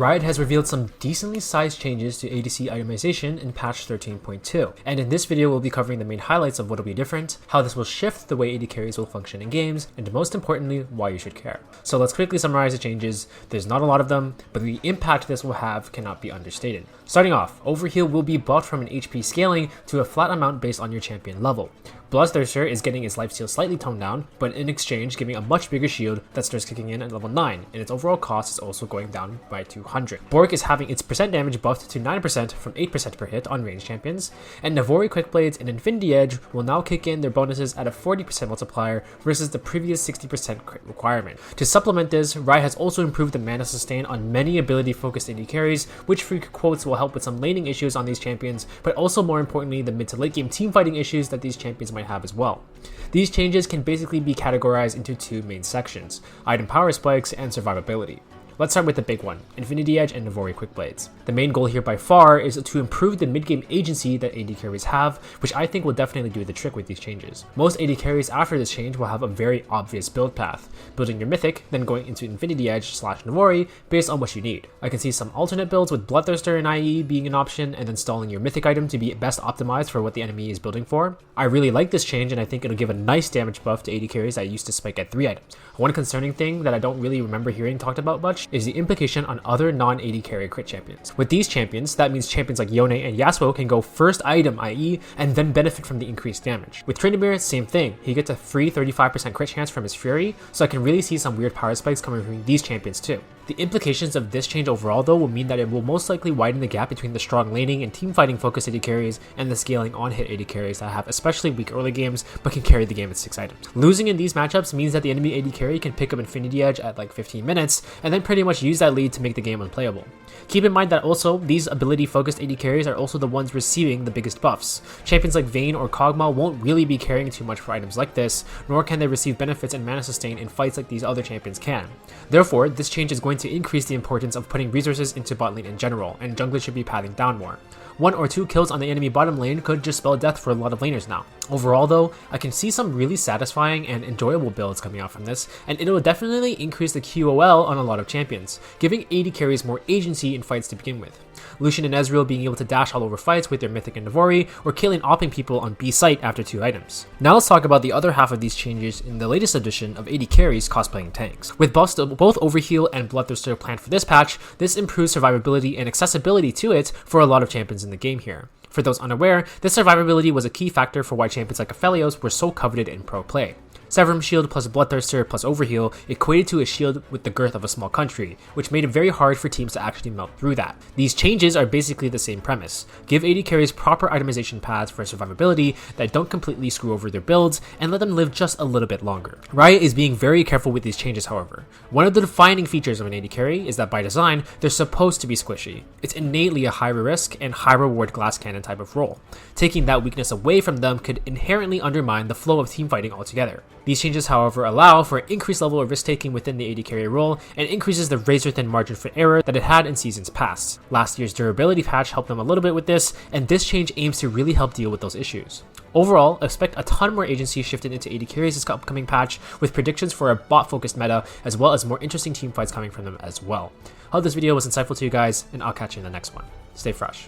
Riot has revealed some decently sized changes to ADC Itemization in patch 13.2, and in this video we'll be covering the main highlights of what will be different, how this will shift the way AD carries will function in games, and most importantly, why you should care. So let's quickly summarize the changes. There's not a lot of them, but the impact this will have cannot be understated. Starting off, Overheal will be buffed from an HP scaling to a flat amount based on your champion level. Bloodthirster is getting its lifesteal slightly toned down, but in exchange giving a much bigger shield that starts kicking in at level 9, and its overall cost is also going down by 200. Bork is having its percent damage buffed to 9% from 8% per hit on ranged champions, and Navori Quickblades and Infinity Edge will now kick in their bonuses at a 40% multiplier versus the previous 60% crit requirement. To supplement this, Riot has also improved the mana sustain on many ability focused AD carries, which freak quotes will help with some laning issues on these champions, but also more importantly the mid to late game team fighting issues that these champions might have as well. These changes can basically be categorized into two main sections: item power spikes and survivability. Let's start with the big one, Infinity Edge and Navori Quickblades. The main goal here by far is to improve the mid-game agency that AD carries have, which I think will definitely do the trick with these changes. Most AD carries after this change will have a very obvious build path, building your Mythic, then going into Infinity Edge / Navori based on what you need. I can see some alternate builds with Bloodthirster and IE being an option, and installing your Mythic item to be best optimized for what the enemy is building for. I really like this change, and I think it'll give a nice damage buff to AD carries that used to spike at 3 items. One concerning thing that I don't really remember hearing talked about much is the implication on other non-AD carry crit champions. With these champions, that means champions like Yone and Yasuo can go first item IE and then benefit from the increased damage. With Tryndamere, same thing. He gets a free 35% crit chance from his Fury, so I can really see some weird power spikes coming from these champions too. The implications of this change overall though will mean that it will most likely widen the gap between the strong laning and team fighting focused AD carries and the scaling on hit AD carries that have especially weak early games but can carry the game at 6 items. Losing in these matchups means that the enemy AD carry can pick up Infinity Edge at like 15 minutes and then pretty much use that lead to make the game unplayable. Keep in mind that also these ability focused AD carries are also the ones receiving the biggest buffs. Champions like Vayne or Kog'Maw won't really be carrying too much for items like this, nor can they receive benefits and mana sustain in fights like these other champions can. Therefore, this change is going to increase the importance of putting resources into bot lane in general, and junglers should be padding down more. 1 or 2 kills on the enemy bottom lane could just spell death for a lot of laners now. Overall though, I can see some really satisfying and enjoyable builds coming out from this, and it will definitely increase the QOL on a lot of champions, giving AD carries more agency in fights to begin with. Lucian and Ezreal being able to dash all over fights with their Mythic and Navori, or killing opping people on B site after 2 items. Now let's talk about the other half of these changes in the latest edition of AD carries cosplaying tanks. With buffs to both Overheal and Bloodthirster planned for this patch, this improves survivability and accessibility to it for a lot of champions in the game here. For those unaware, this survivability was a key factor for why champions like Aphelios were so coveted in pro play. Severum Shield plus Bloodthirster plus Overheal equated to a shield with the girth of a small country, which made it very hard for teams to actually melt through that. These changes are basically the same premise. Give AD carries proper itemization paths for survivability that don't completely screw over their builds, and let them live just a little bit longer. Riot is being very careful with these changes, however. One of the defining features of an AD carry is that by design, they're supposed to be squishy. It's innately a high risk and high reward glass cannon type of role. Taking that weakness away from them could inherently undermine the flow of team fighting altogether. These changes, however, allow for an increased level of risk-taking within the AD carry role and increases the razor-thin margin for error that it had in seasons past. Last year's durability patch helped them a little bit with this, and this change aims to really help deal with those issues. Overall, expect a ton more agency shifted into AD carries this upcoming patch, with predictions for a bot-focused meta, as well as more interesting team fights coming from them as well. Hope this video was insightful to you guys, and I'll catch you in the next one. Stay fresh.